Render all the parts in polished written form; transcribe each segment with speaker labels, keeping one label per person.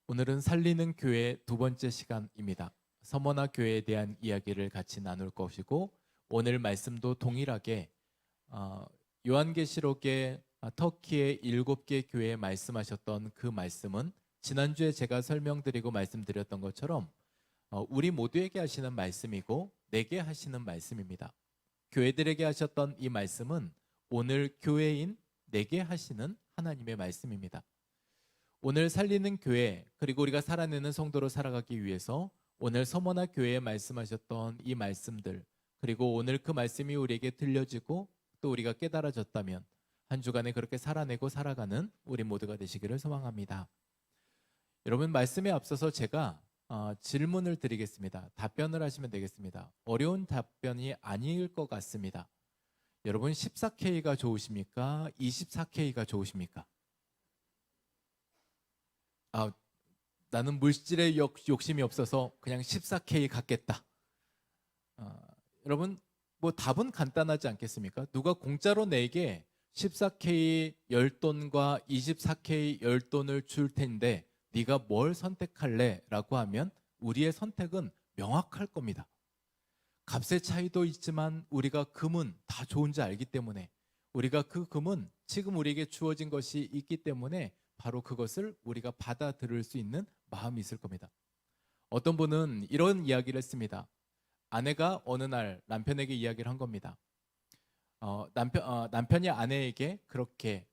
Speaker 1: 오늘은 살리는 교회 두 번째 시간입니다. 서머나 교회에 대한 이야기를 같이 나눌 것이고, 오늘 말씀도 동일하게 요한계시록의 터키의 7개 교회에 말씀하셨던 그 말씀은 지난주에 제가 설명드리고 말씀드렸던 것처럼 우리 모두에게 하시는 말씀이고 내게 하시는 말씀입니다. 교회들에게 하셨던 이 말씀은 오늘 교회인 내게 하시는 하나님의 말씀입니다. 오늘 살리는 교회, 그리고 우리가 살아내는 성도로 살아가기 위해서 오늘 서머나 교회에 말씀하셨던 이 말씀들, 그리고 오늘 그 말씀이 우리에게 들려지고 또 우리가 깨달아졌다면 한 주간에 그렇게 살아내고 살아가는 우리 모두가 되시기를 소망합니다. 여러분, 말씀에 앞서서 제가 질문을 드리겠습니다. 답변을 하시면 되겠습니다. 어려운 답변이 아닐 것 같습니다. 여러분, 14K가 좋으십니까? 24K가 좋으십니까? 나는 물질에 욕심이 없어서 그냥 14K 갖겠다. 여러분, 뭐 답은 간단하지 않겠습니까? 누가 공짜로 내게 14K 10돈과 24K 10돈을 줄 텐데 네가 뭘 선택할래? 라고 하면 우리의 선택은 명확할 겁니다. 값의 차이도 있지만 우리가 금은 다 좋은지 알기 때문에, 우리가 그 금은 지금 우리에게 주어진 것이 있기 때문에 바로 그것을 우리가 받아들일 수 있는 마음이 있을 겁니다. 어떤 분은 이런 이야기를 했습니다. 아내가 어느 날 남편에게 이야기를 한 겁니다. 남편이 아내에게 그렇게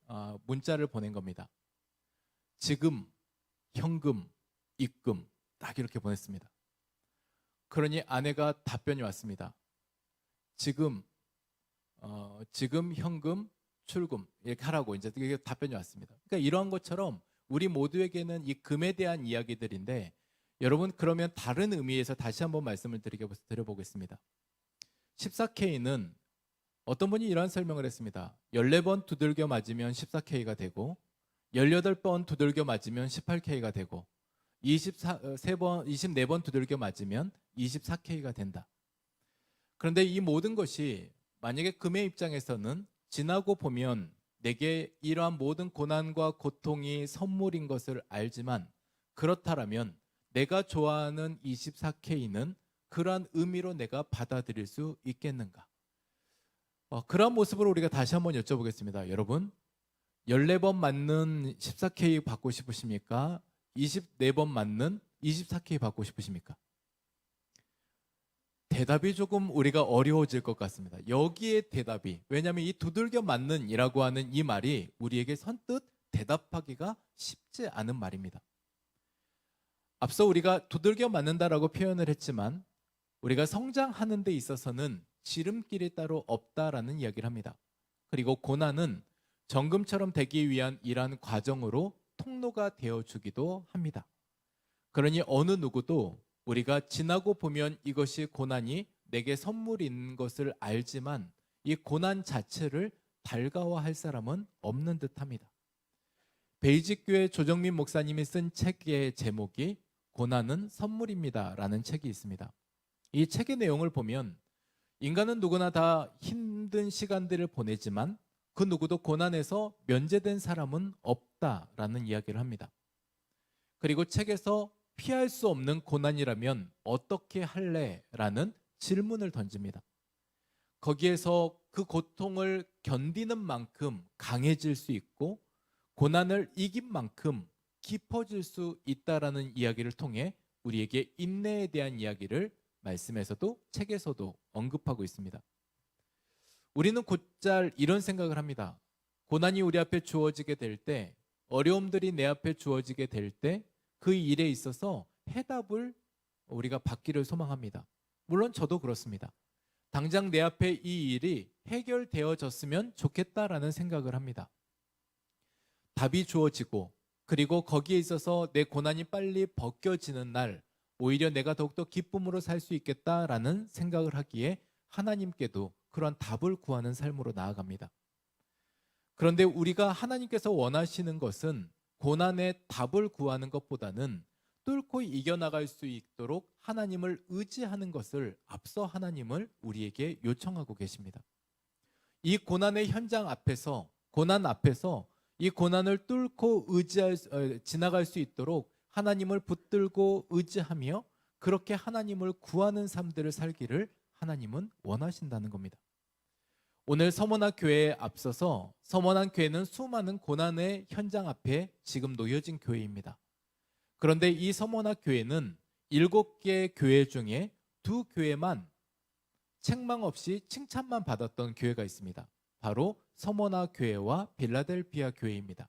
Speaker 1: 문자를 보낸 겁니다. 지금, 현금, 입금, 딱 이렇게 보냈습니다. 그러니 아내가 답변이 왔습니다. 지금, 현금, 출금 이렇게 하라고 이제 이게 답변이 왔습니다. 그러니까 이러한 것처럼 우리 모두에게는 이 금에 대한 이야기들인데, 여러분, 그러면 다른 의미에서 다시 한번 말씀을 드려보겠습니다. 14K는 어떤 분이 이러한 설명을 했습니다. 14번 두들겨 맞으면 14K가 되고 18번 두들겨 맞으면 18K가 되고 24번 두들겨 맞으면 24K가 된다. 그런데 이 모든 것이 만약에 금의 입장에서는 지나고 보면 내게 이러한 모든 고난과 고통이 선물인 것을 알지만, 그렇다면 내가 좋아하는 24K는 그러한 의미로 내가 받아들일 수 있겠는가? 그러한 모습으로 우리가 다시 한번 여쭤보겠습니다. 여러분, 14번 맞는 14K 받고 싶으십니까? 24번 맞는 24K 받고 싶으십니까? 대답이 조금 우리가 어려워질 것 같습니다. 여기에 대답이, 왜냐하면 이 두들겨 맞는 이라고 하는 이 말이 우리에게 선뜻 대답하기가 쉽지 않은 말입니다. 앞서 우리가 두들겨 맞는다라고 표현을 했지만 우리가 성장하는 데 있어서는 지름길이 따로 없다라는 이야기를 합니다. 그리고 고난은 정금처럼 되기 위한 이러한 과정으로 통로가 되어주기도 합니다. 그러니 어느 누구도 우리가 지나고 보면 이것이 고난이 내게 선물인 것을 알지만 이 고난 자체를 달가워할 사람은 없는 듯합니다. 베이직교회 조정민 목사님이 쓴 책의 제목이 고난은 선물입니다 라는 책이 있습니다. 이 책의 내용을 보면 인간은 누구나 다 힘든 시간들을 보내지만 그 누구도 고난에서 면제된 사람은 없다라는 이야기를 합니다. 그리고 책에서 피할 수 없는 고난이라면 어떻게 할래? 라는 질문을 던집니다. 거기에서 그 고통을 견디는 만큼 강해질 수 있고 고난을 이긴 만큼 깊어질 수 있다라는 이야기를 통해 우리에게 인내에 대한 이야기를 말씀에서도 책에서도 언급하고 있습니다. 우리는 곧잘 이런 생각을 합니다. 고난이 우리 앞에 주어지게 될 때, 어려움들이 내 앞에 주어지게 될 때 그 일에 있어서 해답을 우리가 받기를 소망합니다. 물론 저도 그렇습니다. 당장 내 앞에 이 일이 해결되어졌으면 좋겠다라는 생각을 합니다. 답이 주어지고 그리고 거기에 있어서 내 고난이 빨리 벗겨지는 날, 오히려 내가 더욱더 기쁨으로 살 수 있겠다라는 생각을 하기에 하나님께도 그런 답을 구하는 삶으로 나아갑니다. 그런데 우리가 하나님께서 원하시는 것은 고난의 답을 구하는 것보다는 뚫고 이겨나갈 수 있도록 하나님을 의지하는 것을 앞서 하나님을 우리에게 요청하고 계십니다. 이 고난의 현장 앞에서, 고난 앞에서 이 고난을 뚫고 지나갈 수 있도록 하나님을 붙들고 의지하며 그렇게 하나님을 구하는 삶들을 살기를 하나님은 원하신다는 겁니다. 오늘 서머나 교회에 앞서서 서머나 교회는 수많은 고난의 현장 앞에 지금 놓여진 교회입니다. 그런데 이 서머나 교회는 7개 교회 중에 2교회만 책망 없이 칭찬만 받았던 교회가 있습니다. 바로 서머나 교회와 빌라델피아 교회입니다.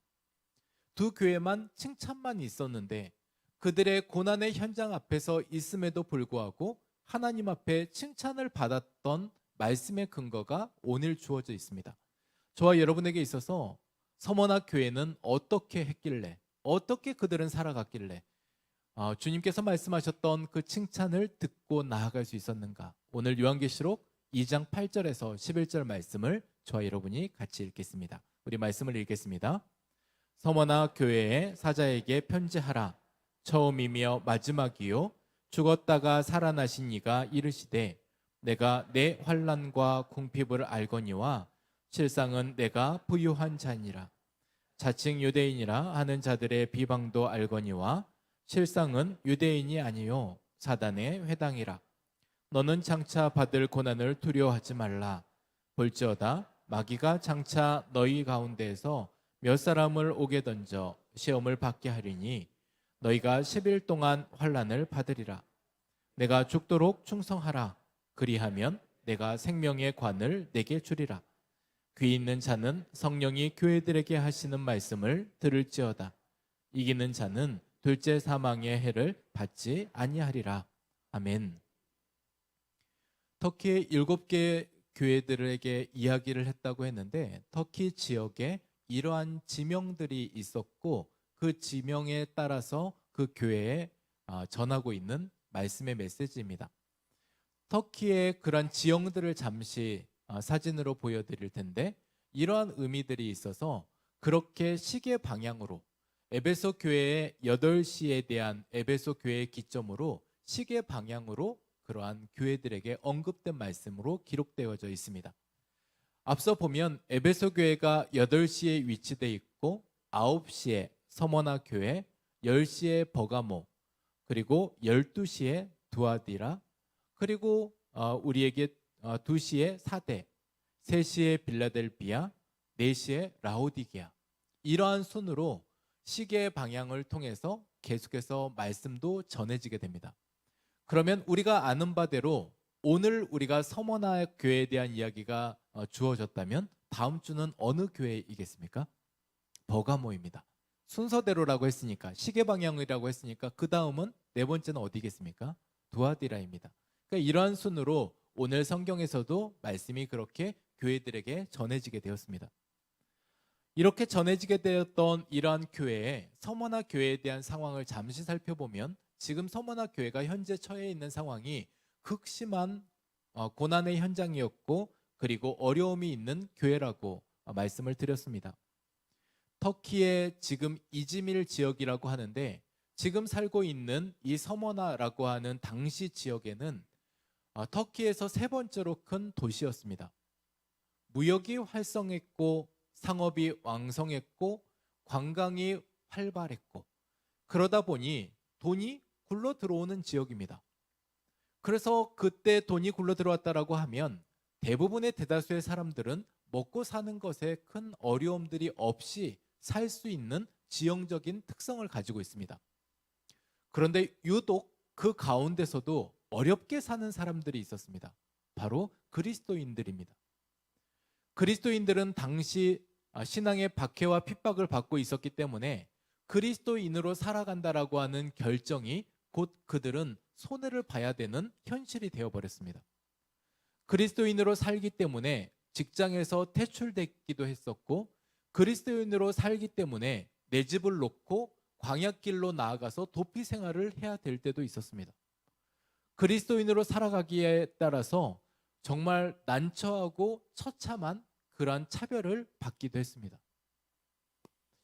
Speaker 1: 2교회만 칭찬만 있었는데 그들의 고난의 현장 앞에서 있음에도 불구하고 하나님 앞에 칭찬을 받았던 말씀의 근거가 오늘 주어져 있습니다. 저와 여러분에게 있어서 서머나 교회는 어떻게 했길래, 어떻게 그들은 살아갔길래 주님께서 말씀하셨던 그 칭찬을 듣고 나아갈 수 있었는가? 오늘 요한계시록 2장 8절에서 11절 말씀을 저와 여러분이 같이 읽겠습니다. 우리 말씀을 읽겠습니다. 서머나 교회의 사자에게 편지하라. 처음이며 마지막이요 죽었다가 살아나신 이가 이르시되 내가 내 환난과 궁핍을 알거니와 실상은 내가 부유한 자니라. 자칭 유대인이라 하는 자들의 비방도 알거니와 실상은 유대인이 아니요 사단의 회당이라. 너는 장차 받을 고난을 두려워하지 말라. 볼지어다 마귀가 장차 너희 가운데에서 몇 사람을 오게 던져 시험을 받게 하리니 너희가 10일 동안 환난을 받으리라. 내가 죽도록 충성하라. 그리하면 내가 생명의 관을 내게 주리라. 귀 있는 자는 성령이 교회들에게 하시는 말씀을 들을지어다. 이기는 자는 둘째 사망의 해를 받지 아니하리라. 아멘. 터키의 7개 교회들에게 이야기를 했다고 했는데 터키 지역에 이러한 지명들이 있었고 그 지명에 따라서 그 교회에 전하고 있는 말씀의 메시지입니다. 터키의 그런 지형들을 잠시 사진으로 보여드릴 텐데 이러한 의미들이 있어서 그렇게 시계 방향으로 에베소 교회의 8시에 대한 에베소 교회의 기점으로 시계 방향으로 그러한 교회들에게 언급된 말씀으로 기록되어져 있습니다. 앞서 보면 에베소 교회가 8시에 위치되어 있고 9시에 서머나 교회, 10시에 버가모, 그리고 12시에 두아디라, 그리고 우리에게 2시에 사대, 3시에 빌라델비아, 4시에 라오디게아, 이러한 순으로 시계의 방향을 통해서 계속해서 말씀도 전해지게 됩니다. 그러면 우리가 아는 바대로 오늘 우리가 서머나 교회에 대한 이야기가 주어졌다면 다음 주는 어느 교회이겠습니까? 버가모입니다. 순서대로라고 했으니까, 시계 방향이라고 했으니까 그 다음은 4번째는 어디겠습니까? 두아디라입니다. 그러니까 이러한 순으로 오늘 성경에서도 말씀이 그렇게 교회들에게 전해지게 되었습니다. 이렇게 전해지게 되었던 이러한 교회에 서머나 교회에 대한 상황을 잠시 살펴보면 지금 서머나 교회가 현재 처해 있는 상황이 극심한 고난의 현장이었고 그리고 어려움이 있는 교회라고 말씀을 드렸습니다. 터키의 지금 이즈밀 지역이라고 하는데 지금 살고 있는 이 서머나라고 하는 당시 지역에는 터키에서 3번째로 큰 도시였습니다. 무역이 활성했고 상업이 왕성했고 관광이 활발했고 그러다 보니 돈이 굴러 들어오는 지역입니다. 그래서 그때 돈이 굴러 들어왔다라고 하면 대부분의 대다수의 사람들은 먹고 사는 것에 큰 어려움들이 없이 살 수 있는 지형적인 특성을 가지고 있습니다. 그런데 유독 그 가운데서도 어렵게 사는 사람들이 있었습니다. 바로 그리스도인들입니다. 그리스도인들은 당시 신앙의 박해와 핍박을 받고 있었기 때문에 그리스도인으로 살아간다라고 하는 결정이 곧 그들은 손해를 봐야 되는 현실이 되어버렸습니다. 그리스도인으로 살기 때문에 직장에서 퇴출되기도 했었고 그리스도인으로 살기 때문에 내 집을 놓고 광야길로 나아가서 도피 생활을 해야 될 때도 있었습니다. 그리스도인으로 살아가기에 따라서 정말 난처하고 처참한 그러한 차별을 받기도 했습니다.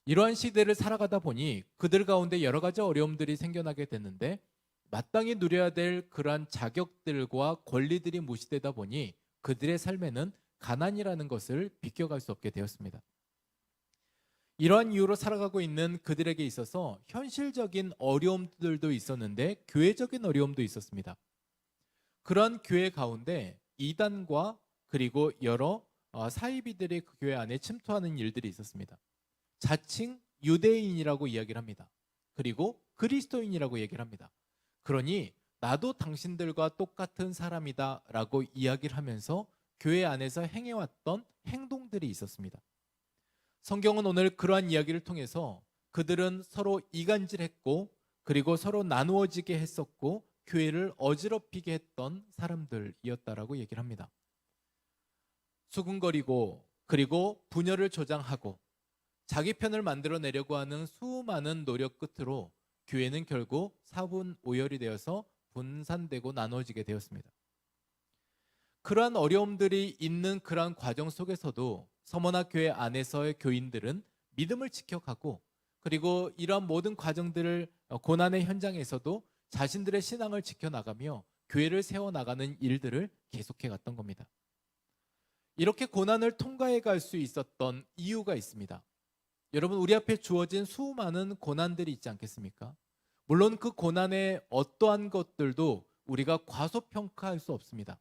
Speaker 1: 이러한 시대를 살아가다 보니 그들 가운데 여러 가지 어려움들이 생겨나게 됐는데 마땅히 누려야 될 그러한 자격들과 권리들이 무시되다 보니 그들의 삶에는 가난이라는 것을 비껴갈 수 없게 되었습니다. 이러한 이유로 살아가고 있는 그들에게 있어서 현실적인 어려움들도 있었는데 교회적인 어려움도 있었습니다. 그러한 교회 가운데 이단과 그리고 여러 사이비들이 그 교회 안에 침투하는 일들이 있었습니다. 자칭 유대인이라고 이야기를 합니다. 그리고 그리스도인이라고 얘기를 합니다. 그러니 나도 당신들과 똑같은 사람이다 라고 이야기를 하면서 교회 안에서 행해왔던 행동들이 있었습니다. 성경은 오늘 그러한 이야기를 통해서 그들은 서로 이간질했고 그리고 서로 나누어지게 했었고 교회를 어지럽히게 했던 사람들이었다라고 얘기를 합니다. 수군거리고 그리고 분열을 조장하고 자기 편을 만들어내려고 하는 수많은 노력 끝으로 교회는 결국 사분오열이 되어서 분산되고 나눠지게 되었습니다. 그러한 어려움들이 있는 그러한 과정 속에서도 서머나 교회 안에서의 교인들은 믿음을 지켜가고 그리고 이러한 모든 과정들을 고난의 현장에서도 자신들의 신앙을 지켜나가며 교회를 세워나가는 일들을 계속해 갔던 겁니다. 이렇게 고난을 통과해 갈 수 있었던 이유가 있습니다. 여러분, 우리 앞에 주어진 수많은 고난들이 있지 않겠습니까? 물론 그 고난의 어떠한 것들도 우리가 과소평가할 수 없습니다.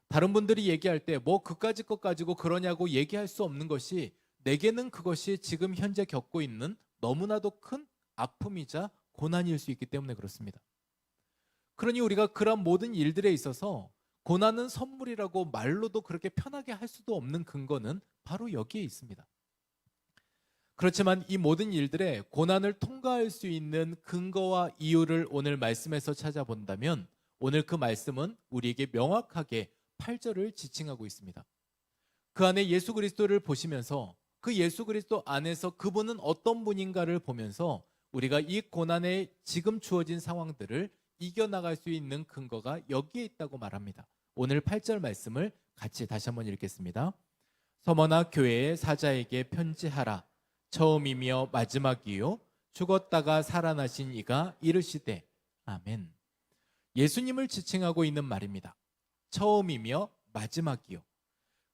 Speaker 1: 다른 분들이 얘기할 때 뭐 그까짓 것 가지고 그러냐고 얘기할 수 없는 것이 내게는 그것이 지금 현재 겪고 있는 너무나도 큰 아픔이자 고난일 수 있기 때문에 그렇습니다. 그러니 우리가 그런 모든 일들에 있어서 고난은 선물이라고 말로도 그렇게 편하게 할 수도 없는 근거는 바로 여기에 있습니다. 그렇지만 이 모든 일들에 고난을 통과할 수 있는 근거와 이유를 오늘 말씀에서 찾아본다면 오늘 그 말씀은 우리에게 명확하게 8절을 지칭하고 있습니다. 그 안에 예수 그리스도를 보시면서 그 예수 그리스도 안에서 그분은 어떤 분인가를 보면서 우리가 이 고난에 지금 주어진 상황들을 이겨나갈 수 있는 근거가 여기에 있다고 말합니다. 오늘 8절 말씀을 같이 다시 한번 읽겠습니다. 서머나 교회의 사자에게 편지하라. 처음이며 마지막이요 죽었다가 살아나신 이가 이르시되 아멘. 예수님을 지칭하고 있는 말입니다. 처음이며 마지막이요.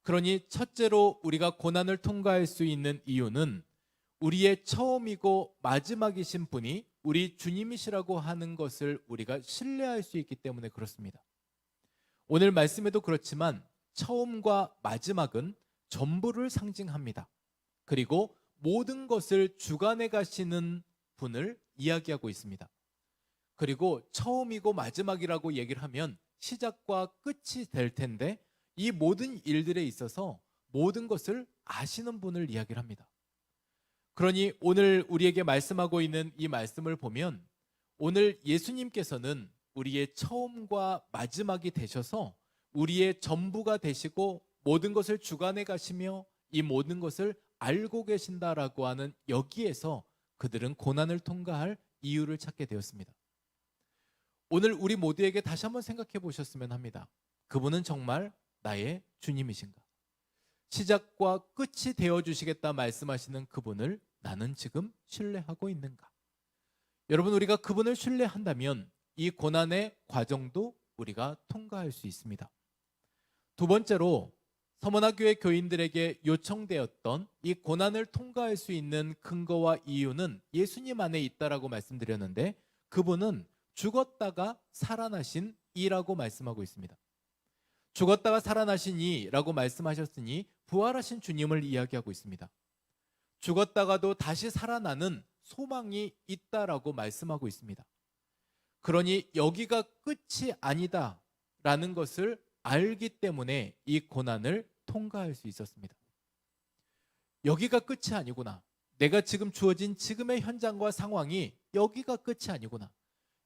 Speaker 1: 그러니 첫째로 우리가 고난을 통과할 수 있는 이유는 우리의 처음이고 마지막이신 분이 우리 주님이시라고 하는 것을 우리가 신뢰할 수 있기 때문에 그렇습니다. 오늘 말씀에도 그렇지만 처음과 마지막은 전부를 상징합니다. 그리고 모든 것을 주관해 가시는 분을 이야기하고 있습니다. 그리고 처음이고 마지막이라고 얘기를 하면 시작과 끝이 될 텐데 이 모든 일들에 있어서 모든 것을 아시는 분을 이야기를 합니다. 그러니 오늘 우리에게 말씀하고 있는 이 말씀을 보면 오늘 예수님께서는 우리의 처음과 마지막이 되셔서 우리의 전부가 되시고 모든 것을 주관해 가시며 이 모든 것을 알고 계신다라고 하는 여기에서 그들은 고난을 통과할 이유를 찾게 되었습니다. 오늘 우리 모두에게 다시 한번 생각해 보셨으면 합니다. 그분은 정말 나의 주님이신가? 시작과 끝이 되어주시겠다 말씀하시는 그분을 나는 지금 신뢰하고 있는가? 여러분, 우리가 그분을 신뢰한다면 이 고난의 과정도 우리가 통과할 수 있습니다. 두 번째로 서머나 교회 교인들에게 요청되었던 이 고난을 통과할 수 있는 근거와 이유는 예수님 안에 있다라고 말씀드렸는데 그분은 죽었다가 살아나신 이라고 말씀하고 있습니다. 죽었다가 살아나신 이라고 말씀하셨으니 부활하신 주님을 이야기하고 있습니다. 죽었다가도 다시 살아나는 소망이 있다라고 말씀하고 있습니다. 그러니 여기가 끝이 아니다라는 것을 알기 때문에 이 고난을 통과할 수 있었습니다. 여기가 끝이 아니구나. 내가 지금 주어진 지금의 현장과 상황이 여기가 끝이 아니구나.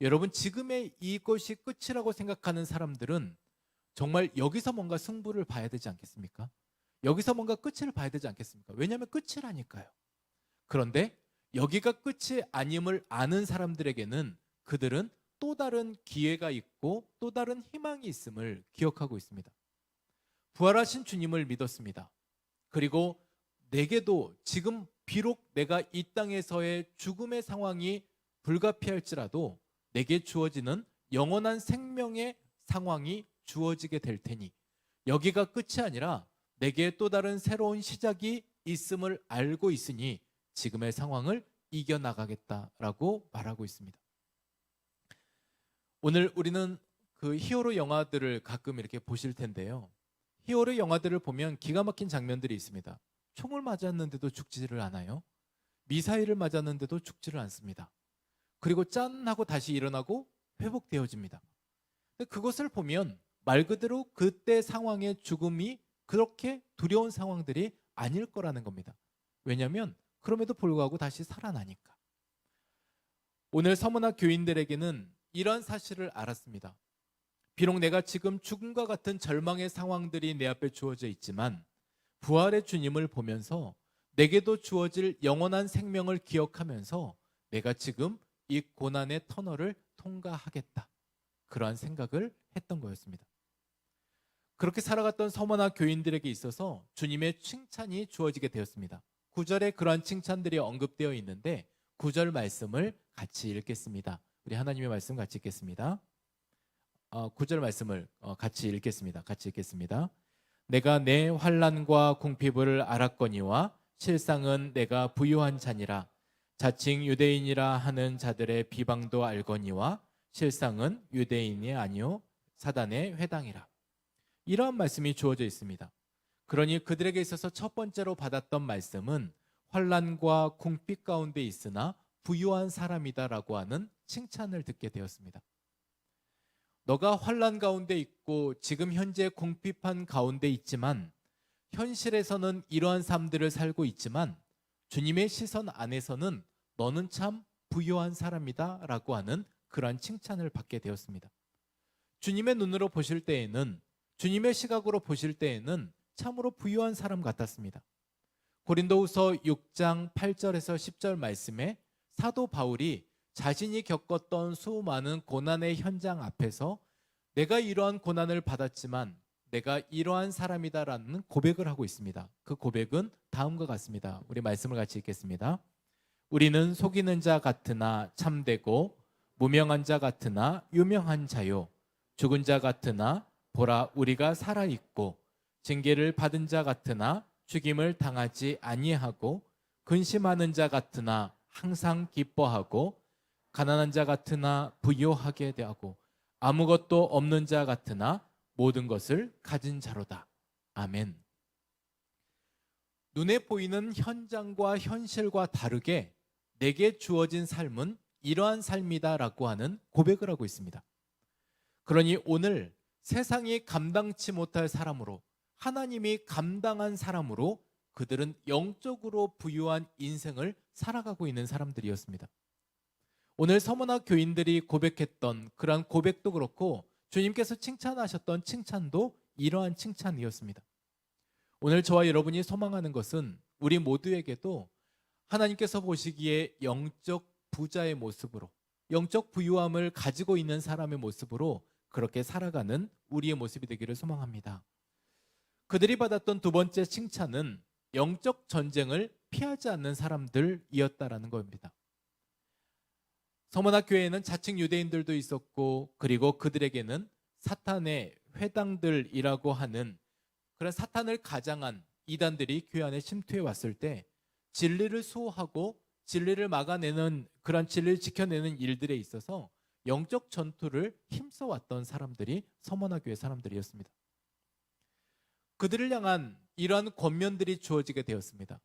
Speaker 1: 여러분, 지금의 이것이 끝이라고 생각하는 사람들은 정말 여기서 뭔가 승부를 봐야 되지 않겠습니까? 여기서 뭔가 끝을 봐야 되지 않겠습니까? 왜냐하면 끝이라니까요. 그런데 여기가 끝이 아님을 아는 사람들에게는 그들은 또 다른 기회가 있고 또 다른 희망이 있음을 기억하고 있습니다. 부활하신 주님을 믿었습니다. 그리고 내게도 지금 비록 내가 이 땅에서의 죽음의 상황이 불가피할지라도 내게 주어지는 영원한 생명의 상황이 주어지게 될 테니 여기가 끝이 아니라 내게 또 다른 새로운 시작이 있음을 알고 있으니 지금의 상황을 이겨나가겠다라고 말하고 있습니다. 오늘 우리는 그 히어로 영화들을 가끔 이렇게 보실 텐데요. 히어로 영화들을 보면 기가 막힌 장면들이 있습니다. 총을 맞았는데도 죽지를 않아요. 미사일을 맞았는데도 죽지를 않습니다. 그리고 짠 하고 다시 일어나고 회복되어집니다. 그것을 보면 말 그대로 그때 상황의 죽음이 그렇게 두려운 상황들이 아닐 거라는 겁니다. 왜냐하면 그럼에도 불구하고 다시 살아나니까. 오늘 서머나 교인들에게는 이런 사실을 알았습니다. 비록 내가 지금 죽음과 같은 절망의 상황들이 내 앞에 주어져 있지만 부활의 주님을 보면서 내게도 주어질 영원한 생명을 기억하면서 내가 지금 이 고난의 터널을 통과하겠다. 그러한 생각을 했던 거였습니다. 그렇게 살아갔던 서머나 교인들에게 있어서 주님의 칭찬이 주어지게 되었습니다. 9절에 그러한 칭찬들이 언급되어 있는데 9절 말씀을 같이 읽겠습니다. 우리 하나님의 말씀 같이 읽겠습니다. 9절 말씀을 같이 읽겠습니다. 같이 읽겠습니다. 내가 내 환난과 궁핍을 알았거니와 실상은 내가 부유한 자니라. 자칭 유대인이라 하는 자들의 비방도 알거니와 실상은 유대인이 아니요 사단의 회당이라. 이러한 말씀이 주어져 있습니다. 그러니 그들에게 있어서 첫 번째로 받았던 말씀은 환난과 궁핍 가운데 있으나 부유한 사람이다라고 하는 칭찬을 듣게 되었습니다. 너가 환난 가운데 있고 지금 현재 궁핍한 가운데 있지만 현실에서는 이러한 삶들을 살고 있지만 주님의 시선 안에서는 너는 참 부유한 사람이다 라고 하는 그러한 칭찬을 받게 되었습니다. 주님의 눈으로 보실 때에는, 주님의 시각으로 보실 때에는 참으로 부유한 사람 같았습니다. 고린도후서 6장 8절에서 10절 말씀에 사도 바울이 자신이 겪었던 수많은 고난의 현장 앞에서 내가 이러한 고난을 받았지만 내가 이러한 사람이다라는 고백을 하고 있습니다. 그 고백은 다음과 같습니다. 우리 말씀을 같이 읽겠습니다. 우리는 속이는 자 같으나 참되고 무명한 자 같으나 유명한 자요 죽은 자 같으나 보라 우리가 살아있고 징계를 받은 자 같으나 죽임을 당하지 아니하고 근심하는 자 같으나 항상 기뻐하고 가난한 자 같으나 부유하게 되고 아무것도 없는 자 같으나 모든 것을 가진 자로다. 아멘. 눈에 보이는 현장과 현실과 다르게 내게 주어진 삶은 이러한 삶이다라고 하는 고백을 하고 있습니다. 그러니 오늘 세상이 감당치 못할 사람으로, 하나님이 감당한 사람으로 그들은 영적으로 부유한 인생을 살아가고 있는 사람들이었습니다. 오늘 서머나 교인들이 고백했던 그러한 고백도 그렇고 주님께서 칭찬하셨던 칭찬도 이러한 칭찬이었습니다. 오늘 저와 여러분이 소망하는 것은 우리 모두에게도 하나님께서 보시기에 영적 부자의 모습으로, 영적 부유함을 가지고 있는 사람의 모습으로 그렇게 살아가는 우리의 모습이 되기를 소망합니다. 그들이 받았던 두 번째 칭찬은 영적 전쟁을 피하지 않는 사람들이었다라는 겁니다. 서머나 교회에는 자칭 유대인들도 있었고 그리고 그들에게는 사탄의 회당들이라고 하는 그런 사탄을 가장한 이단들이 교회 안에 침투해 왔을 때 진리를 수호하고 진리를 막아내는 그런 진리를 지켜내는 일들에 있어서 영적 전투를 힘써왔던 사람들이 서머나 교회 사람들이었습니다. 그들을 향한 이러한 권면들이 주어지게 되었습니다.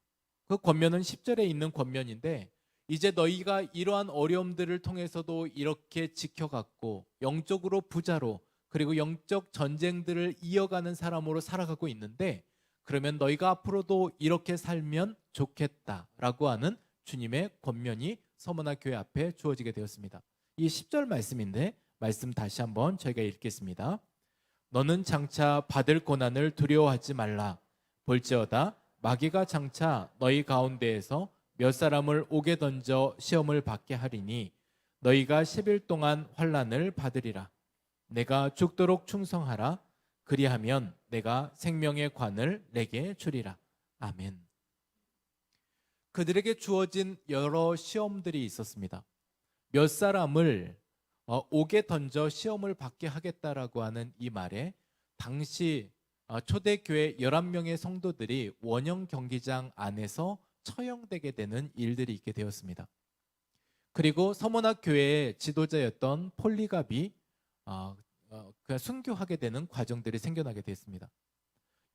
Speaker 1: 그 권면은 10절에 있는 권면인데 이제 너희가 이러한 어려움들을 통해서도 이렇게 지켜갔고 영적으로 부자로 그리고 영적 전쟁들을 이어가는 사람으로 살아가고 있는데 그러면 너희가 앞으로도 이렇게 살면 좋겠다라고 하는 주님의 권면이 서머나 교회 앞에 주어지게 되었습니다. 이 10절 말씀인데 말씀 다시 한번 저희가 읽겠습니다. 너는 장차 받을 고난을 두려워하지 말라. 볼지어다 마귀가 장차 너희 가운데에서 몇 사람을 옥에 던져 시험을 받게 하리니 너희가 10일 동안 환난을 받으리라. 내가 죽도록 충성하라. 그리하면 내가 생명의 관을 내게 주리라. 아멘. 그들에게 주어진 여러 시험들이 있었습니다. 몇 사람을 옥에 던져 시험을 받게 하겠다라고 하는 이 말에 당시 초대교회 11명의 성도들이 원형 경기장 안에서 처형되게 되는 일들이 있게 되었습니다. 그리고 서문학 교회의 지도자였던 폴리갑이 순교하게 되는 과정들이 생겨나게 됐습니다.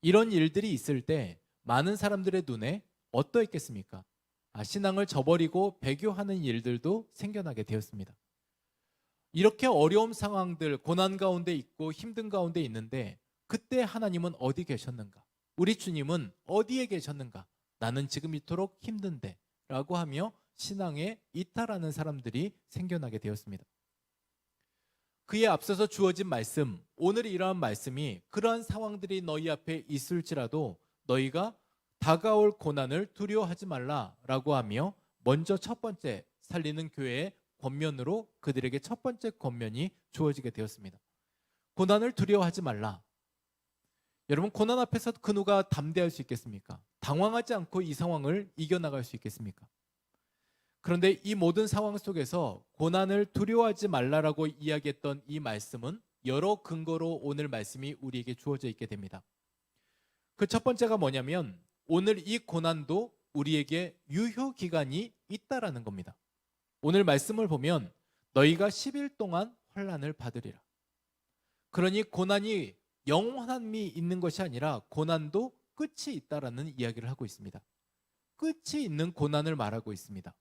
Speaker 1: 이런 일들이 있을 때 많은 사람들의 눈에 어떠했겠습니까? 신앙을 저버리고 배교하는 일들도 생겨나게 되었습니다. 이렇게 어려운 상황들, 고난 가운데 있고 힘든 가운데 있는데 그때 하나님은 어디 계셨는가? 우리 주님은 어디에 계셨는가? 나는 지금 이토록 힘든데 라고 하며 신앙에 이탈하는 사람들이 생겨나게 되었습니다. 그에 앞서서 주어진 말씀, 오늘 이러한 말씀이 그러한 상황들이 너희 앞에 있을지라도 너희가 다가올 고난을 두려워하지 말라라고 하며 먼저 첫 번째 살리는 교회의 권면으로 그들에게 첫 번째 권면이 주어지게 되었습니다. 고난을 두려워하지 말라. 여러분, 고난 앞에서 그 누가 담대할 수 있겠습니까? 당황하지 않고 이 상황을 이겨나갈 수 있겠습니까? 그런데 이 모든 상황 속에서 고난을 두려워하지 말라라고 이야기했던 이 말씀은 여러 근거로 오늘 말씀이 우리에게 주어져 있게 됩니다. 그 첫 번째가 뭐냐면 오늘 이 고난도 우리에게 유효 기간이 있다라는 겁니다. 오늘 말씀을 보면 너희가 10일 동안 환난을 받으리라. 그러니 고난이 영원함이 있는 것이 아니라 고난도 끝이 있다라는 이야기를 하고 있습니다. 끝이 있는 고난을 말하고 있습니다.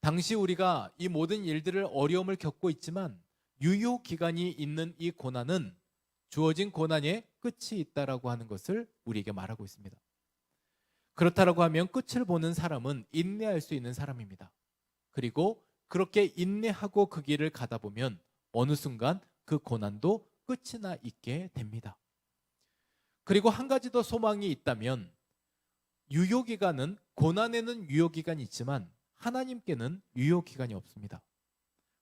Speaker 1: 당시 우리가 이 모든 일들을 어려움을 겪고 있지만 유효 기간이 있는 이 고난은 주어진 고난의 끝이 있다라고 하는 것을 우리에게 말하고 있습니다. 그렇다라고 하면 끝을 보는 사람은 인내할 수 있는 사람입니다. 그리고 그렇게 인내하고 그 길을 가다 보면 어느 순간 그 고난도 끝이나 있게 됩니다. 그리고 한 가지 더 소망이 있다면 유효기간은 고난에는 유효기간이 있지만 하나님께는 유효기간이 없습니다.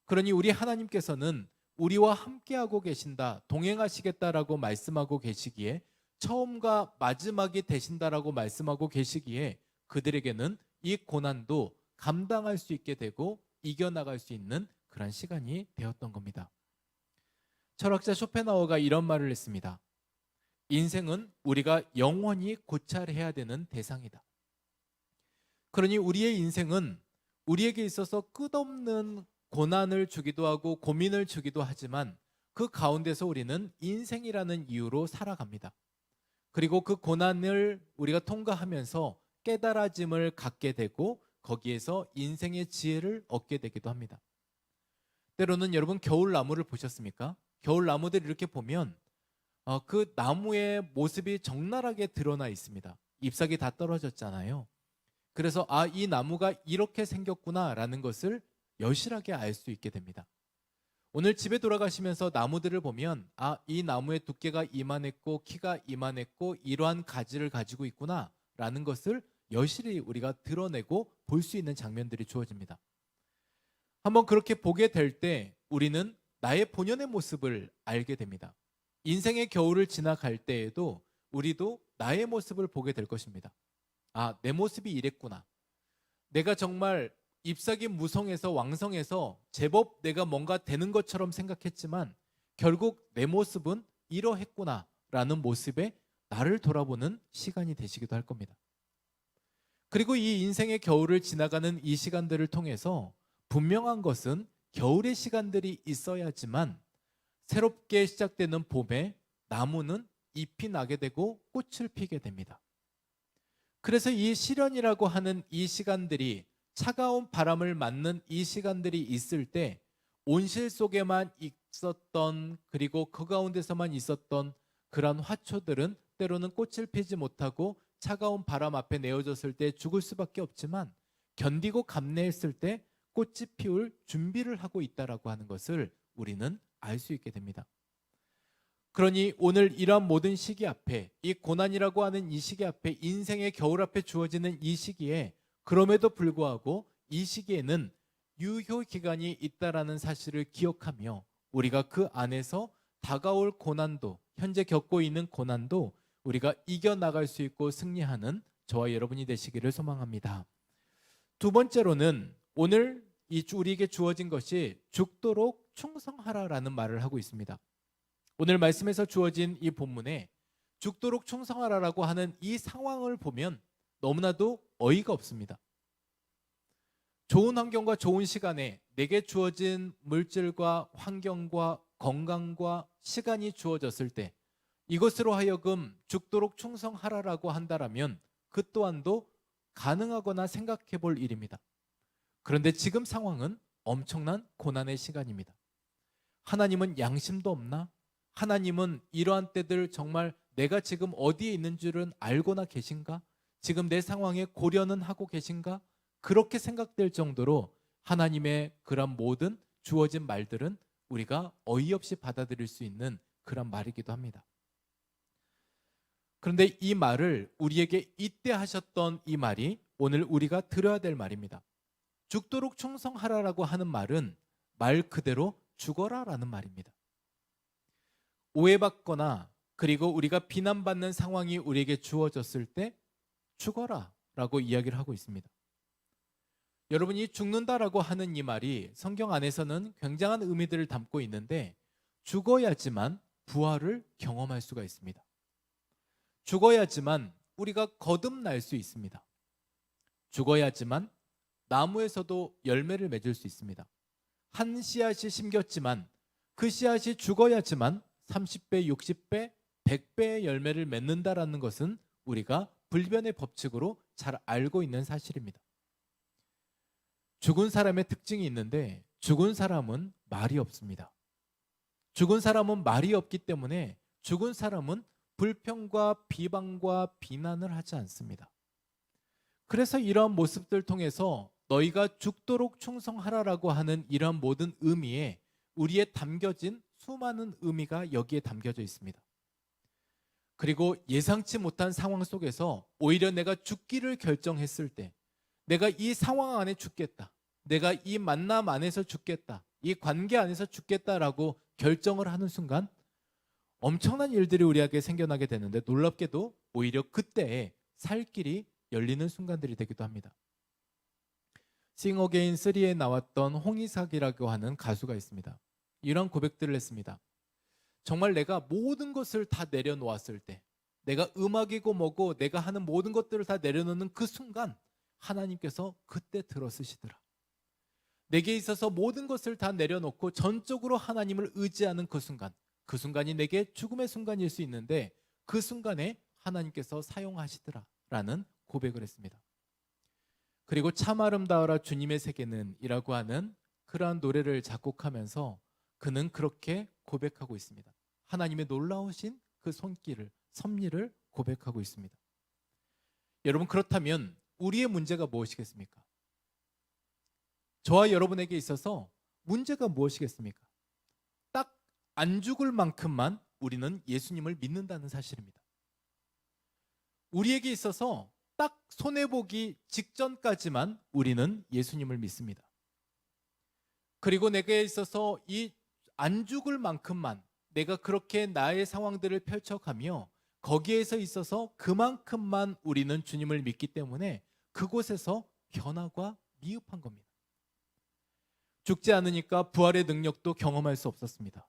Speaker 1: 그러니 우리 하나님께서는 우리와 함께하고 계신다, 동행하시겠다라고 말씀하고 계시기에 처음과 마지막이 되신다라고 말씀하고 계시기에 그들에게는 이 고난도 감당할 수 있게 되고 이겨나갈 수 있는 그런 시간이 되었던 겁니다. 철학자 쇼펜하우어가 이런 말을 했습니다. 인생은 우리가 영원히 고찰해야 되는 대상이다. 그러니 우리의 인생은 우리에게 있어서 끝없는 고난을 주기도 하고 고민을 주기도 하지만 그 가운데서 우리는 인생이라는 이유로 살아갑니다. 그리고 그 고난을 우리가 통과하면서 깨달아짐을 갖게 되고 거기에서 인생의 지혜를 얻게 되기도 합니다. 때로는 여러분 겨울나무를 보셨습니까? 겨울나무들 이렇게 보면 그 나무의 모습이 적나라하게 드러나 있습니다. 잎사귀 다 떨어졌잖아요. 그래서 이 나무가 이렇게 생겼구나라는 것을 여실하게 알 수 있게 됩니다. 오늘 집에 돌아가시면서 나무들을 보면 이 나무의 두께가 이만했고 키가 이만했고 이러한 가지를 가지고 있구나라는 것을 여실히 우리가 드러내고 볼 수 있는 장면들이 주어집니다. 한번 그렇게 보게 될 때 우리는 나의 본연의 모습을 알게 됩니다. 인생의 겨울을 지나갈 때에도 우리도 나의 모습을 보게 될 것입니다. 내 모습이 이랬구나. 내가 정말 잎사귀 무성해서 왕성해서 제법 내가 뭔가 되는 것처럼 생각했지만 결국 내 모습은 이러했구나 라는 모습에 나를 돌아보는 시간이 되시기도 할 겁니다. 그리고 이 인생의 겨울을 지나가는 이 시간들을 통해서 분명한 것은 겨울의 시간들이 있어야지만 새롭게 시작되는 봄에 나무는 잎이 나게 되고 꽃을 피게 됩니다. 그래서 이 시련이라고 하는 이 시간들이 차가운 바람을 맞는 이 시간들이 있을 때 온실 속에만 있었던 그리고 그 가운데서만 있었던 그런 화초들은 때로는 꽃을 피지 못하고 차가운 바람 앞에 내어졌을 때 죽을 수밖에 없지만 견디고 감내했을 때 꽃이 피울 준비를 하고 있다라고 하는 것을 우리는 알 수 있게 됩니다. 그러니 오늘 이러한 모든 시기 앞에 이 고난이라고 하는 이 시기 앞에 인생의 겨울 앞에 주어지는 이 시기에 그럼에도 불구하고 이 시기에는 유효 기간이 있다라는 사실을 기억하며 우리가 그 안에서 다가올 고난도 현재 겪고 있는 고난도 우리가 이겨나갈 수 있고 승리하는 저와 여러분이 되시기를 소망합니다. 두 번째로는 오늘 우리에게 주어진 것이 죽도록 충성하라라는 말을 하고 있습니다. 오늘 말씀에서 주어진 이 본문에 죽도록 충성하라라고 하는 이 상황을 보면 너무나도 어이가 없습니다. 좋은 환경과 좋은 시간에 내게 주어진 물질과 환경과 건강과 시간이 주어졌을 때 이것으로 하여금 죽도록 충성하라라고 한다라면 그 또한도 가능하거나 생각해 볼 일입니다. 그런데 지금 상황은 엄청난 고난의 시간입니다. 하나님은 양심도 없나? 하나님은 이러한 때들 정말 내가 지금 어디에 있는 줄은 알고나 계신가? 지금 내 상황에 고려는 하고 계신가? 그렇게 생각될 정도로 하나님의 그런 모든 주어진 말들은 우리가 어이없이 받아들일 수 있는 그런 말이기도 합니다. 그런데 이 말을 우리에게 이때 하셨던 이 말이 오늘 우리가 들어야 될 말입니다. 죽도록 충성하라라고 하는 말은 말 그대로 죽어라라는 말입니다. 오해받거나 그리고 우리가 비난받는 상황이 우리에게 주어졌을 때 죽어라라고 이야기를 하고 있습니다. 여러분이 죽는다라고 하는 이 말이 성경 안에서는 굉장한 의미들을 담고 있는데 죽어야지만 부활을 경험할 수가 있습니다. 죽어야지만 우리가 거듭날 수 있습니다. 죽어야지만 나무에서도 열매를 맺을 수 있습니다. 한 씨앗이 심겼지만 그 씨앗이 죽어야지만 30배, 60배, 100배의 열매를 맺는다라는 것은 우리가 불변의 법칙으로 잘 알고 있는 사실입니다. 죽은 사람의 특징이 있는데 죽은 사람은 말이 없습니다. 죽은 사람은 말이 없기 때문에 죽은 사람은 불평과 비방과 비난을 하지 않습니다. 그래서 이러한 모습들 통해서 너희가 죽도록 충성하라라고 하는 이러한 모든 의미에 우리에 담겨진 수많은 의미가 여기에 담겨져 있습니다. 그리고 예상치 못한 상황 속에서 오히려 내가 죽기를 결정했을 때 내가 이 상황 안에 죽겠다. 내가 이 만남 안에서 죽겠다. 이 관계 안에서 죽겠다라고 결정을 하는 순간 엄청난 일들이 우리에게 생겨나게 되는데 놀랍게도 오히려 그때에 살 길이 열리는 순간들이 되기도 합니다. Sing Again 3에 나왔던 홍이삭이라고 하는 가수가 있습니다. 이런 고백들을 했습니다. 정말 내가 모든 것을 다 내려놓았을 때 내가 음악이고 뭐고 내가 하는 모든 것들을 다 내려놓는 그 순간 하나님께서 그때 들어쓰시더라. 내게 있어서 모든 것을 다 내려놓고 전적으로 하나님을 의지하는 그 순간이 내게 죽음의 순간일 수 있는데 그 순간에 하나님께서 사용하시더라라는 고백을 했습니다. 그리고 참 아름다워라 주님의 세계는 이라고 하는 그러한 노래를 작곡하면서 그는 그렇게 고백하고 있습니다. 하나님의 놀라우신 그 손길을, 섭리를 고백하고 있습니다. 여러분, 그렇다면 우리의 문제가 무엇이겠습니까? 저와 여러분에게 있어서 문제가 무엇이겠습니까? 딱 안 죽을 만큼만 우리는 예수님을 믿는다는 사실입니다. 우리에게 있어서 딱 손해보기 직전까지만 우리는 예수님을 믿습니다. 그리고 내게 있어서 이 안 죽을 만큼만 내가 그렇게 나의 상황들을 펼쳐가며 거기에서 있어서 그만큼만 우리는 주님을 믿기 때문에 그곳에서 변화가 미흡한 겁니다. 죽지 않으니까 부활의 능력도 경험할 수 없었습니다.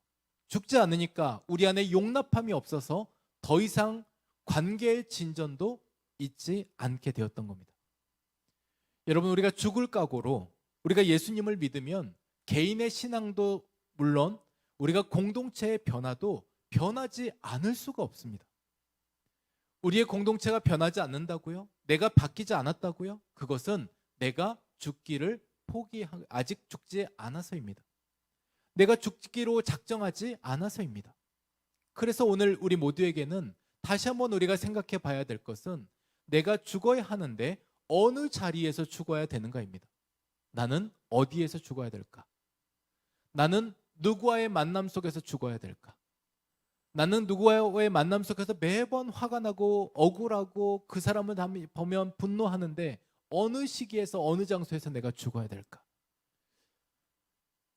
Speaker 1: 죽지 않으니까 우리 안에 용납함이 없어서 더 이상 관계의 진전도 있지 않게 되었던 겁니다. 여러분, 우리가 죽을 각오로 우리가 예수님을 믿으면 개인의 신앙도 물론 우리가 공동체의 변화도 변하지 않을 수가 없습니다. 우리의 공동체가 변하지 않는다고요? 내가 바뀌지 않았다고요? 그것은 내가 죽기를 아직 죽지 않아서입니다. 내가 죽기로 작정하지 않아서입니다. 그래서 오늘 우리 모두에게는 다시 한번 우리가 생각해 봐야 될 것은 내가 죽어야 하는데 어느 자리에서 죽어야 되는가입니다. 나는 어디에서 죽어야 될까? 나는 누구와의 만남 속에서 죽어야 될까? 나는 누구와의 만남 속에서 매번 화가 나고 억울하고 그 사람을 보면 분노하는데 어느 시기에서 어느 장소에서 내가 죽어야 될까?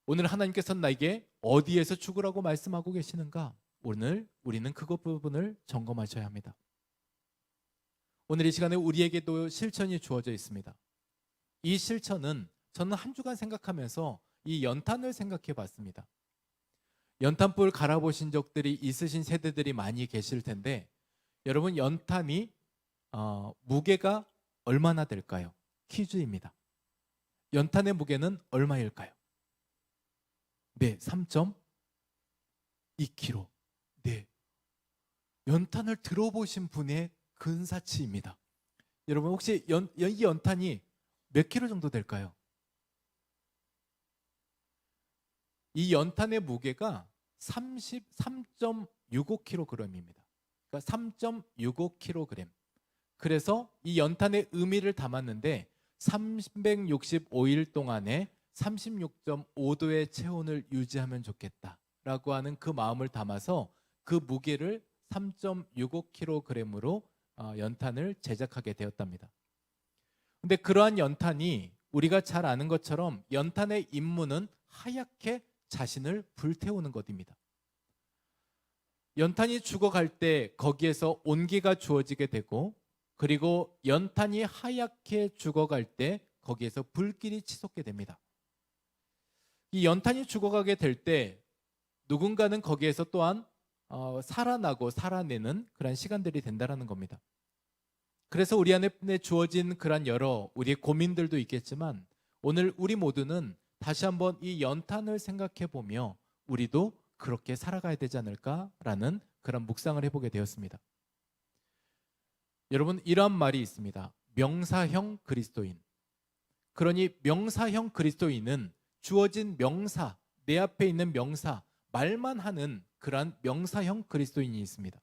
Speaker 1: 오늘 하나님께서는 나에게 어디에서 죽으라고 말씀하고 계시는가? 오늘 우리는 그것 부분을 점검하셔야 합니다. 오늘 이 시간에 우리에게도 실천이 주어져 있습니다. 이 실천은 저는 한 주간 생각하면서 이 연탄을 생각해 봤습니다. 연탄불 갈아보신 적들이 있으신 세대들이 많이 계실 텐데 여러분, 연탄이 무게가 얼마나 될까요? 퀴즈입니다. 연탄의 무게는 얼마일까요? 네, 3.2kg. 네, 연탄을 들어보신 분의 근사치입니다. 여러분 혹시 이 연탄이 몇 킬로 정도 될까요? 이 연탄의 무게가 33.65kg입니다. 그러니까 3.65kg. 그래서 이 연탄의 의미를 담았는데 365일 동안에 36.5도의 체온을 유지하면 좋겠다라고 하는 그 마음을 담아서 그 무게를 3.65kg으로 연탄을 제작하게 되었답니다. 근데 그러한 연탄이 우리가 잘 아는 것처럼 연탄의 임무는 하얗게 자신을 불태우는 것입니다. 연탄이 죽어갈 때 거기에서 온기가 주어지게 되고, 그리고 연탄이 하얗게 죽어갈 때 거기에서 불길이 치솟게 됩니다. 이 연탄이 죽어가게 될 때 누군가는 거기에서 또한 살아나고 살아내는 그런 시간들이 된다는 겁니다. 그래서 우리 안에 주어진 그런 여러 우리의 고민들도 있겠지만, 오늘 우리 모두는 다시 한번 이 연탄을 생각해 보며 우리도 그렇게 살아가야 되지 않을까라는 그런 묵상을 해보게 되었습니다. 여러분, 이러한 말이 있습니다. 명사형 그리스도인. 그러니 명사형 그리스도인은 주어진 명사, 내 앞에 있는 명사, 말만 하는 그러한 명사형 그리스도인이 있습니다.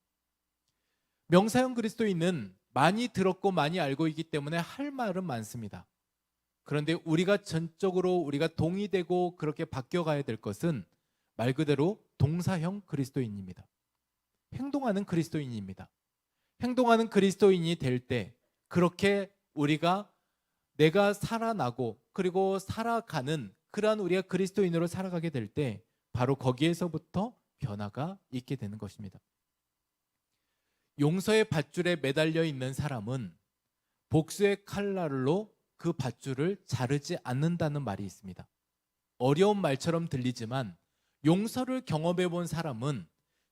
Speaker 1: 명사형 그리스도인은 많이 들었고 많이 알고 있기 때문에 할 말은 많습니다. 그런데 우리가 전적으로 우리가 동의되고 그렇게 바뀌어가야 될 것은 말 그대로 동사형 그리스도인입니다. 행동하는 그리스도인입니다. 행동하는 그리스도인이 될 때, 그렇게 내가 살아나고 그리고 살아가는 그러한 우리가 그리스도인으로 살아가게 될 때, 바로 거기에서부터 변화가 있게 되는 것입니다. 용서의 밧줄에 매달려 있는 사람은 복수의 칼날로 그 밧줄을 자르지 않는다는 말이 있습니다. 어려운 말처럼 들리지만 용서를 경험해 본 사람은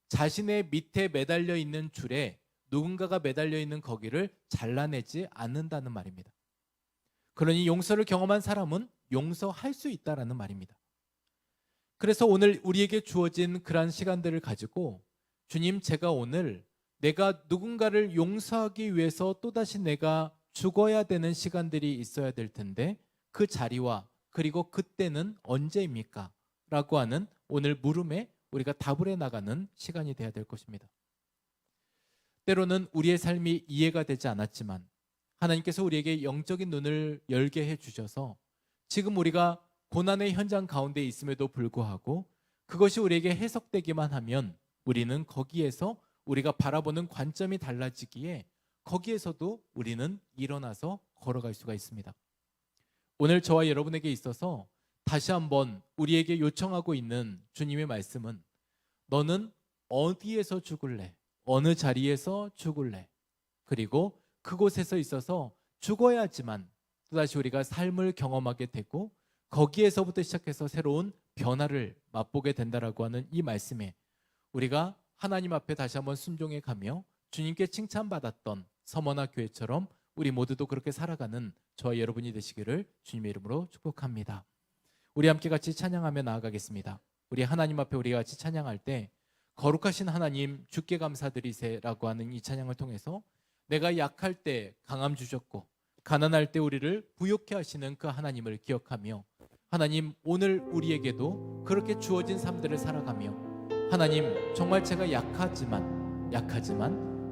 Speaker 1: 자신의 밑에 매달려 있는 줄에 누군가가 매달려 있는 거기를 잘라내지 않는다는 말입니다. 그러니 용서를 경험한 사람은 용서할 수 있다라는 말입니다. 그래서 오늘 우리에게 주어진 그러한 시간들을 가지고, 주님, 제가 오늘 내가 누군가를 용서하기 위해서 또다시 내가 죽어야 되는 시간들이 있어야 될 텐데 그 자리와 그리고 그때는 언제입니까? 라고 하는 오늘 물음에 우리가 답을 해나가는 시간이 돼야 될 것입니다. 때로는 우리의 삶이 이해가 되지 않았지만 하나님께서 우리에게 영적인 눈을 열게 해주셔서 지금 우리가 고난의 현장 가운데 있음에도 불구하고 그것이 우리에게 해석되기만 하면 우리는 거기에서 우리가 바라보는 관점이 달라지기에 거기에서도 우리는 일어나서 걸어갈 수가 있습니다. 오늘 저와 여러분에게 있어서 다시 한번 우리에게 요청하고 있는 주님의 말씀은, 너는 어디에서 죽을래? 어느 자리에서 죽을래? 그리고 그곳에서 있어서 죽어야지만 또다시 우리가 삶을 경험하게 되고 거기에서부터 시작해서 새로운 변화를 맛보게 된다라고 하는 이 말씀에 우리가 하나님 앞에 다시 한번 순종해 가며 주님께 칭찬받았던 서머나 교회처럼 우리 모두도 그렇게 살아가는 저와 여러분이 되시기를 주님의 이름으로 축복합니다. 우리 함께 같이 찬양하며 나아가겠습니다. 우리 하나님 앞에 우리 같이 찬양할 때 거룩하신 하나님 주께 감사드리세라고 하는 이 찬양을 통해서 내가 약할 때 강함 주셨고 가난할 때 우리를 부욕해 하시는 그 하나님을 기억하며, 하나님 오늘 우리에게도 그렇게 주어진 삶들을 살아가며, 하나님 정말 제가 약하지만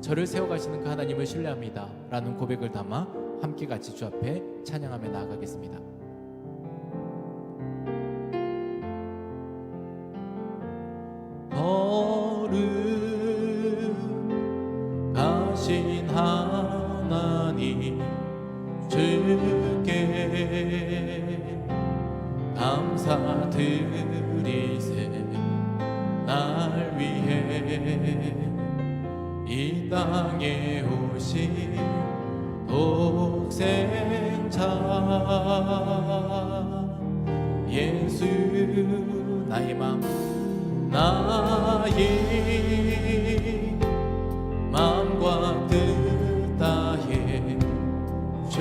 Speaker 1: 저를 세워가시는 그 하나님을 신뢰합니다 라는 고백을 담아 함께 같이 주 앞에 찬양하며 나아가겠습니다.
Speaker 2: 거룩하신 하나님 주께 감사드리세. 날 위해 이 땅에 오신 독생자 예수,
Speaker 1: 나의 마음
Speaker 2: 나의 마음과 뜻 다해 주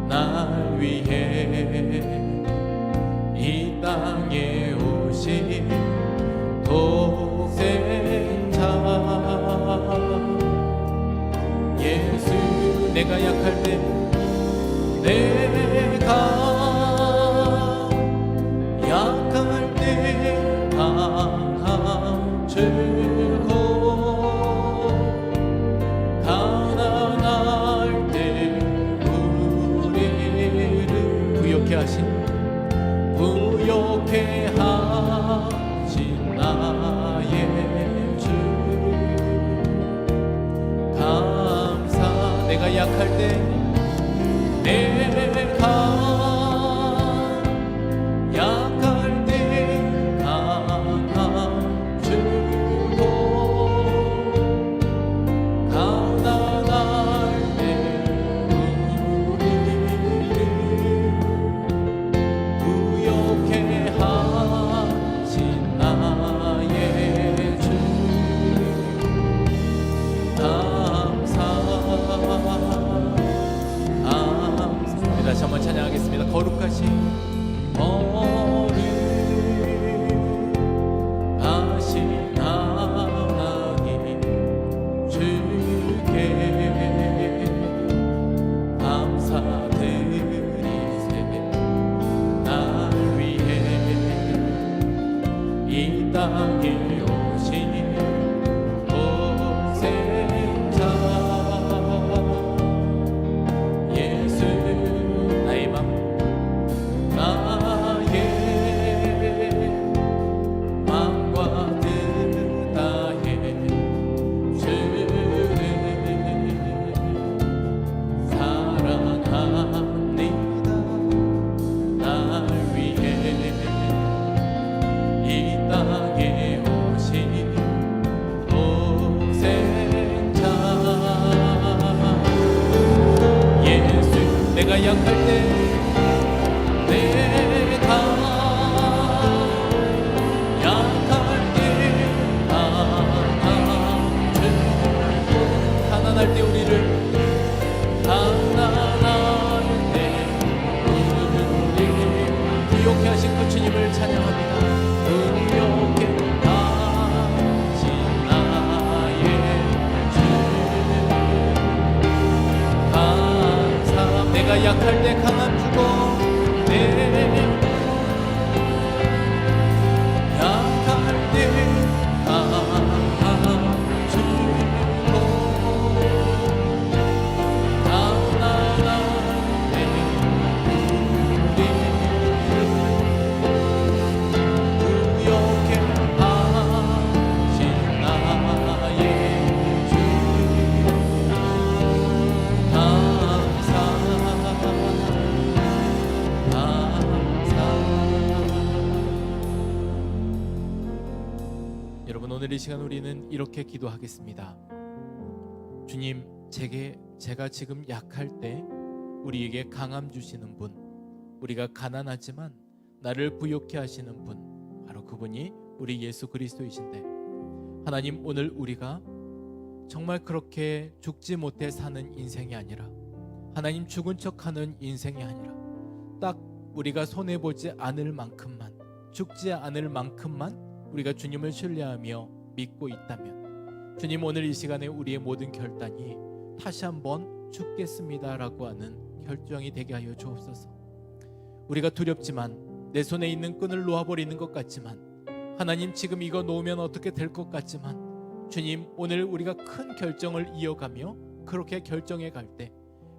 Speaker 2: 날 위해 이 땅에 오신 독생자 예수.
Speaker 1: 내가 약할 때
Speaker 2: 내가 약할 때 강함 주고 가난할 때 우리를
Speaker 1: 부욕해 하신
Speaker 2: 부욕해 하신 나의 주 감사.
Speaker 1: 내가 약할 때
Speaker 2: 내가 약할 때 강함 주고 가난할 때 우리를 부욕해 하신 나의 주 감사.
Speaker 1: 우리 다시 한번 찬양하겠습니다. 거룩하신
Speaker 2: 거룩하신 하나님 주께 감사드리세. 날 위해 이 땅에 오신 독생자 예수.
Speaker 1: 나의 맘
Speaker 2: 나의 맘과 뜻 다해 주를 사랑합니다. 날 위해 이 땅에 오신 독생자 예수.
Speaker 1: 내가 약할 때
Speaker 2: 내가 약할 때 강함 주고
Speaker 1: 가난할 때 우리를
Speaker 2: 가난할 때 우리를
Speaker 1: 부욕해 하신 그 주님을 찬양합니다.
Speaker 2: 부욕해 하신 나의 주 감사.
Speaker 1: 내가 약할 때 강함 주고
Speaker 2: 약할 때 강함 주고 가난할 때 우리를 부욕해 하신 나의 주 감사.
Speaker 1: 여러분, 오늘 이 시간 우리는 이렇게 기도하겠습니다. 주님, 제가 지금 약할 때 우리에게 강함 주시는 분, 우리가 가난하지만 나를 부욕해 하시는 분, 바로 그분이 우리 예수 그리스도이신데, 하나님, 오늘 우리가 정말 그렇게 죽지 못해 사는 인생이 아니라, 하나님, 죽은 척하는 인생이 아니라 딱 우리가 손해보지 않을 만큼만, 죽지 않을 만큼만 우리가 주님을 신뢰하며 믿고 있다면, 주님, 오늘 이 시간에 우리의 모든 결단이 다시 한번 죽겠습니다라고 하는 결정이 되게 하여 주옵소서. 우리가 두렵지만, 내 손에 있는 끈을 놓아버리는 것 같지만, 하나님, 지금 이거 놓으면 어떻게 될 것 같지만, 주님, 오늘 우리가 큰 결정을 이어가며 그렇게 결정해 갈 때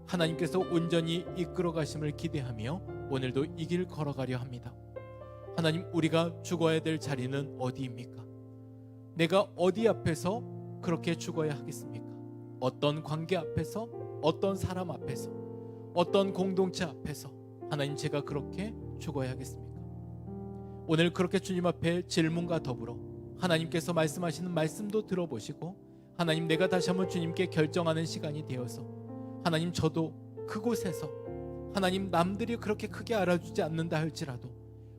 Speaker 1: 하나님께서 온전히 이끌어 가심을 기대하며 오늘도 이 길 걸어가려 합니다. 하나님, 우리가 죽어야 될 자리는 어디입니까? 내가 어디 앞에서 그렇게 죽어야 하겠습니까? 어떤 관계 앞에서, 어떤 사람 앞에서, 어떤 공동체 앞에서 하나님, 제가 그렇게 죽어야 하겠습니까? 오늘 그렇게 주님 앞에 질문과 더불어 하나님께서 말씀하시는 말씀도 들어보시고, 하나님, 내가 다시 한번 주님께 결정하는 시간이 되어서, 하나님, 저도 그곳에서 하나님, 남들이 그렇게 크게 알아주지 않는다 할지라도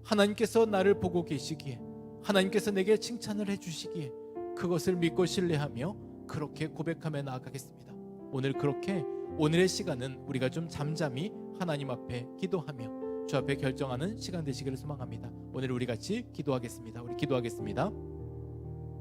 Speaker 1: 하나님께서 나를 보고 계시기에, 하나님께서 내게 칭찬을 해주시기에 그것을 믿고 신뢰하며 그렇게 고백하며 나아가겠습니다. 오늘 그렇게 오늘의 시간은 우리가 좀 잠잠히 하나님 앞에 기도하며 주 앞에 결정하는 시간 되시기를 소망합니다. 오늘 우리 같이 기도하겠습니다. 우리 기도하겠습니다.